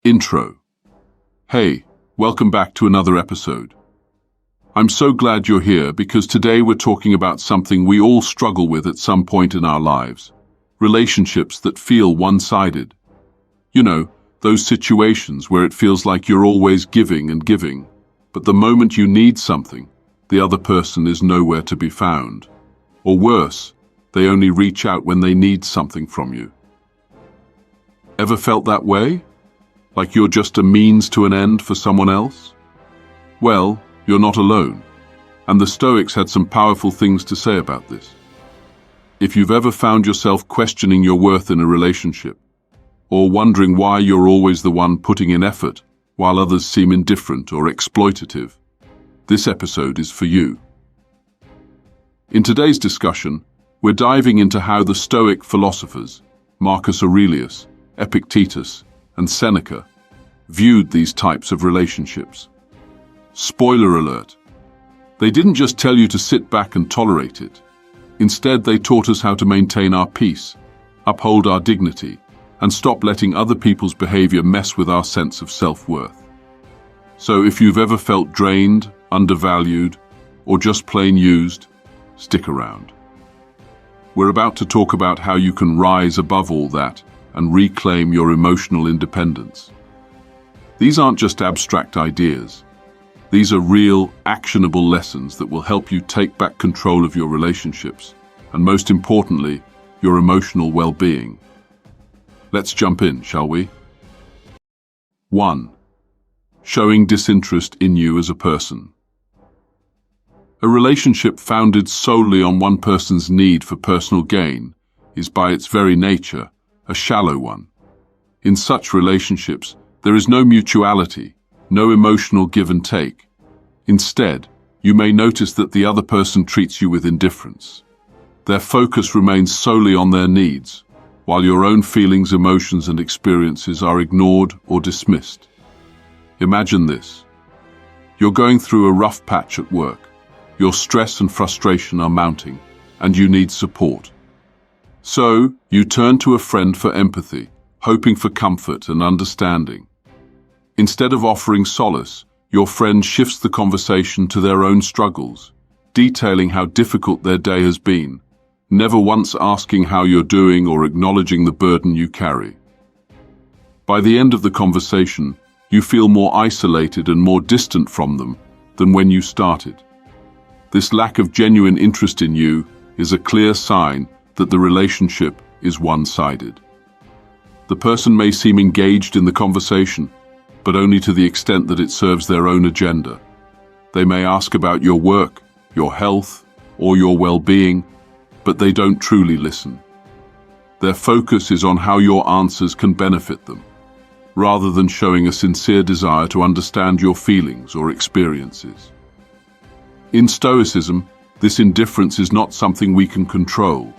Intro. Hey, welcome back to another episode. I'm so glad you're here because today we're talking about something we all struggle with at some point in our lives. Relationships that feel one-sided. You know, those situations where it feels like you're always giving and giving, but the moment you need something, the other person is nowhere to be found. Or worse, they only reach out when they need something from you. Ever felt that way? Like you're just a means to an end for someone else? Well, you're not alone, and the Stoics had some powerful things to say about this. If you've ever found yourself questioning your worth in a relationship, or wondering why you're always the one putting in effort while others seem indifferent or exploitative, this episode is for you. In today's discussion, we're diving into how the Stoic philosophers, Marcus Aurelius, Epictetus, and Seneca, viewed these types of relationships. Spoiler alert, they didn't just tell you to sit back and tolerate it. Instead, they taught us how to maintain our peace, uphold our dignity, and stop letting other people's behavior mess with our sense of self-worth. So if you've ever felt drained, undervalued, or just plain used, stick around. We're about to talk about how you can rise above all that and reclaim your emotional independence. These aren't just abstract ideas. These are real, actionable lessons that will help you take back control of your relationships, and most importantly, your emotional well-being. Let's jump in, shall we? 1. Showing disinterest in you as a person. A relationship founded solely on one person's need for personal gain is by its very nature a shallow one. In such relationships, there is no mutuality, no emotional give and take. Instead, you may notice that the other person treats you with indifference. Their focus remains solely on their needs, while your own feelings, emotions, and experiences are ignored or dismissed. Imagine this. You're going through a rough patch at work. Your stress and frustration are mounting, and you need support. So, you turn to a friend for empathy, hoping for comfort and understanding. Instead of offering solace, your friend shifts the conversation to their own struggles, detailing how difficult their day has been, never once asking how you're doing or acknowledging the burden you carry. By the end of the conversation, you feel more isolated and more distant from them than when you started. This lack of genuine interest in you is a clear sign that the relationship is one-sided. The person may seem engaged in the conversation, but only to the extent that it serves their own agenda. They may ask about your work, your health, or your well-being, but they don't truly listen. Their focus is on how your answers can benefit them, rather than showing a sincere desire to understand your feelings or experiences. In Stoicism, this indifference is not something we can control,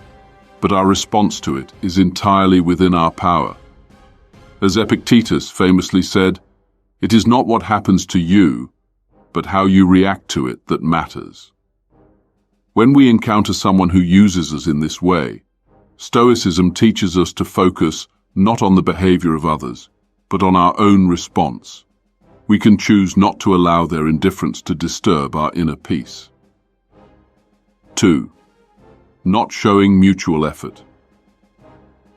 but our response to it is entirely within our power. As Epictetus famously said, "It is not what happens to you, but how you react to it that matters." When we encounter someone who uses us in this way, Stoicism teaches us to focus not on the behavior of others, but on our own response. We can choose not to allow their indifference to disturb our inner peace. 2. Not showing mutual effort.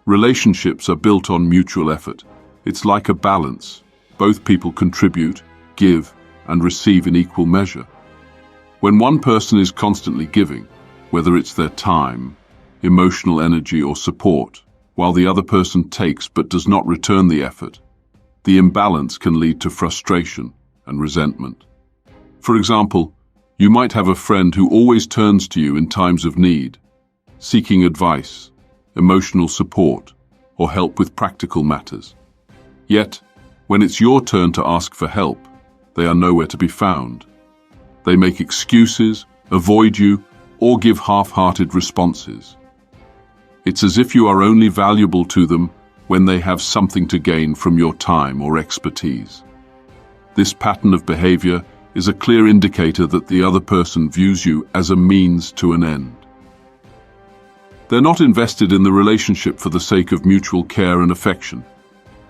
Relationships are built on mutual effort. It's like a balance. Both people contribute, give, and receive in equal measure. When one person is constantly giving, whether it's their time, emotional energy, or support, while the other person takes but does not return the effort, the imbalance can lead to frustration and resentment. For example, you might have a friend who always turns to you in times of need, seeking advice, emotional support, or help with practical matters. Yet, when it's your turn to ask for help, they are nowhere to be found. They make excuses, avoid you, or give half-hearted responses. It's as if you are only valuable to them when they have something to gain from your time or expertise. This pattern of behavior is a clear indicator that the other person views you as a means to an end. They're not invested in the relationship for the sake of mutual care and affection.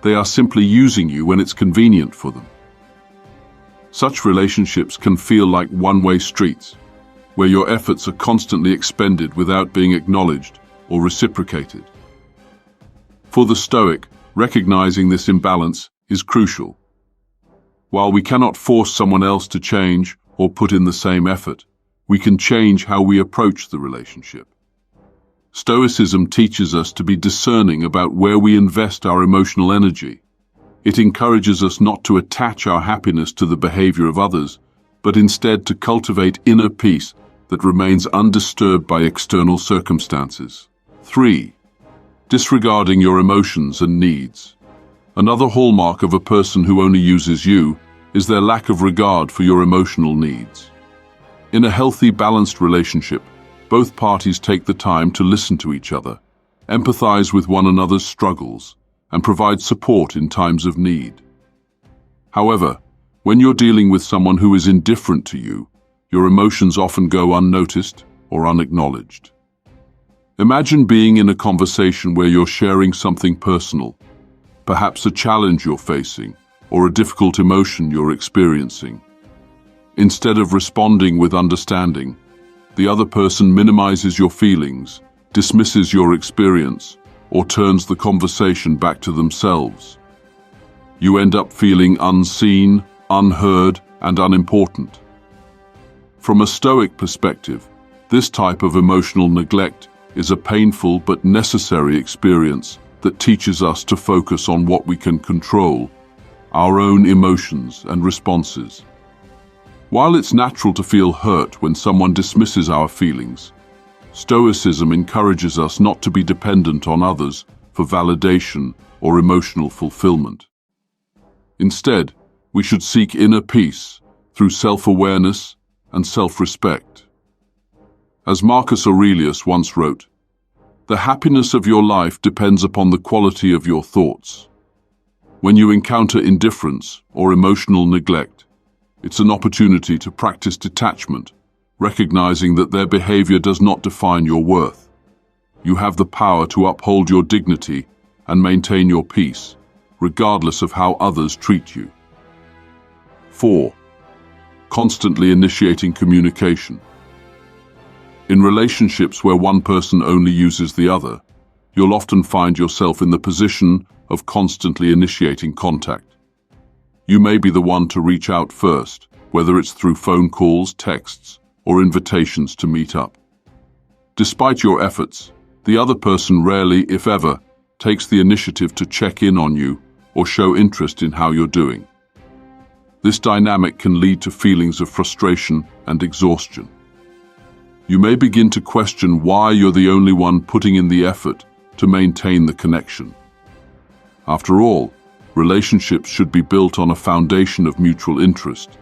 They are simply using you when it's convenient for them. Such relationships can feel like one-way streets, where your efforts are constantly expended without being acknowledged or reciprocated. For the Stoic, recognizing this imbalance is crucial. While we cannot force someone else to change or put in the same effort, we can change how we approach the relationship. Stoicism teaches us to be discerning about where we invest our emotional energy. It encourages us not to attach our happiness to the behavior of others, but instead to cultivate inner peace that remains undisturbed by external circumstances. 3. Disregarding your emotions and needs. Another hallmark of a person who only uses you is their lack of regard for your emotional needs. In a healthy, balanced relationship, both parties take the time to listen to each other, empathize with one another's struggles, and provide support in times of need. However, when you're dealing with someone who is indifferent to you, your emotions often go unnoticed or unacknowledged. Imagine being in a conversation where you're sharing something personal, perhaps a challenge you're facing or a difficult emotion you're experiencing. Instead of responding with understanding, the other person minimizes your feelings, dismisses your experience, or turns the conversation back to themselves. You end up feeling unseen, unheard, and unimportant. From a Stoic perspective, this type of emotional neglect is a painful but necessary experience that teaches us to focus on what we can control, our own emotions and responses. While it's natural to feel hurt when someone dismisses our feelings, Stoicism encourages us not to be dependent on others for validation or emotional fulfillment. Instead, we should seek inner peace through self-awareness and self-respect. As Marcus Aurelius once wrote, "The happiness of your life depends upon the quality of your thoughts." When you encounter indifference or emotional neglect, it's an opportunity to practice detachment, recognizing that their behavior does not define your worth. You have the power to uphold your dignity and maintain your peace, regardless of how others treat you. 4. Constantly initiating communication. In relationships where one person only uses the other, you'll often find yourself in the position of constantly initiating contact. You may be the one to reach out first, whether it's through phone calls, texts, or invitations to meet up. Despite your efforts, the other person rarely, if ever, takes the initiative to check in on you or show interest in how you're doing. This dynamic can lead to feelings of frustration and exhaustion. You may begin to question why you're the only one putting in the effort to maintain the connection. After all, relationships should be built on a foundation of mutual interest,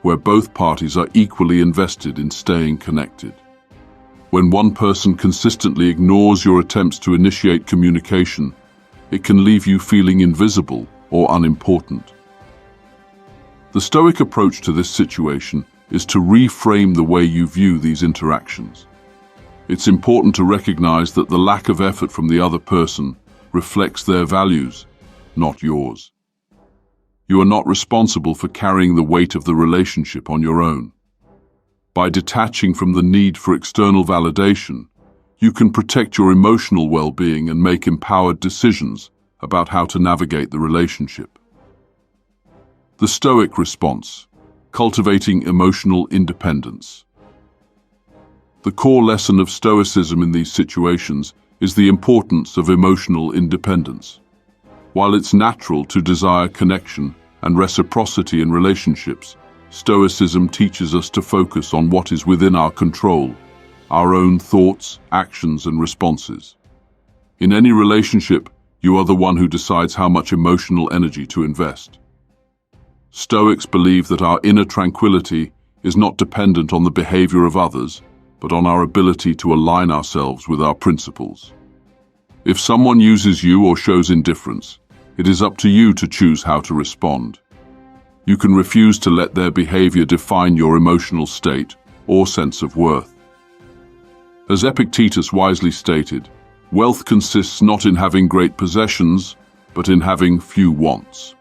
where both parties are equally invested in staying connected. When one person consistently ignores your attempts to initiate communication, it can leave you feeling invisible or unimportant. The Stoic approach to this situation is to reframe the way you view these interactions. It's important to recognize that the lack of effort from the other person reflects their values, not yours. You are not responsible for carrying the weight of the relationship on your own. By detaching from the need for external validation, you can protect your emotional well-being and make empowered decisions about how to navigate the relationship. The Stoic response: cultivating emotional independence. The core lesson of Stoicism in these situations is the importance of emotional independence. While it's natural to desire connection and reciprocity in relationships, Stoicism teaches us to focus on what is within our control, our own thoughts, actions, and responses. In any relationship, you are the one who decides how much emotional energy to invest. Stoics believe that our inner tranquility is not dependent on the behavior of others, but on our ability to align ourselves with our principles. If someone uses you or shows indifference, it is up to you to choose how to respond. You can refuse to let their behavior define your emotional state or sense of worth. As Epictetus wisely stated, wealth consists not in having great possessions, but in having few wants.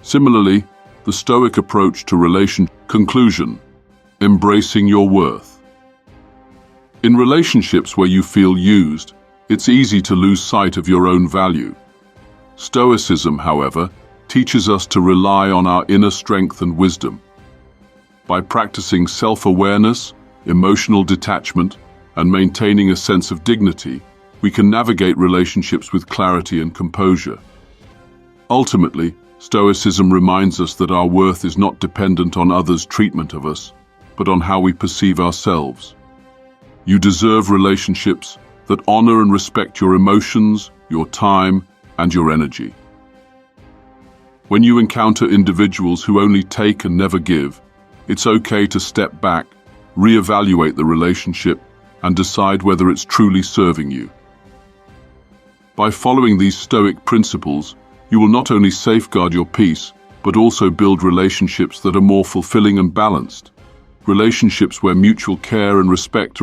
Similarly, the Stoic approach to conclusion, embracing your worth. In relationships where you feel used, it's easy to lose sight of your own value. Stoicism, however, teaches us to rely on our inner strength and wisdom. By practicing self-awareness, emotional detachment, and maintaining a sense of dignity, we can navigate relationships with clarity and composure. Ultimately, Stoicism reminds us that our worth is not dependent on others' treatment of us, but on how we perceive ourselves. You deserve relationships that honor and respect your emotions, your time, and your energy. When you encounter individuals who only take and never give, it's okay to step back, reevaluate the relationship, and decide whether it's truly serving you. By following these Stoic principles, you will not only safeguard your peace, but also build relationships that are more fulfilling and balanced. Relationships where mutual care and respect are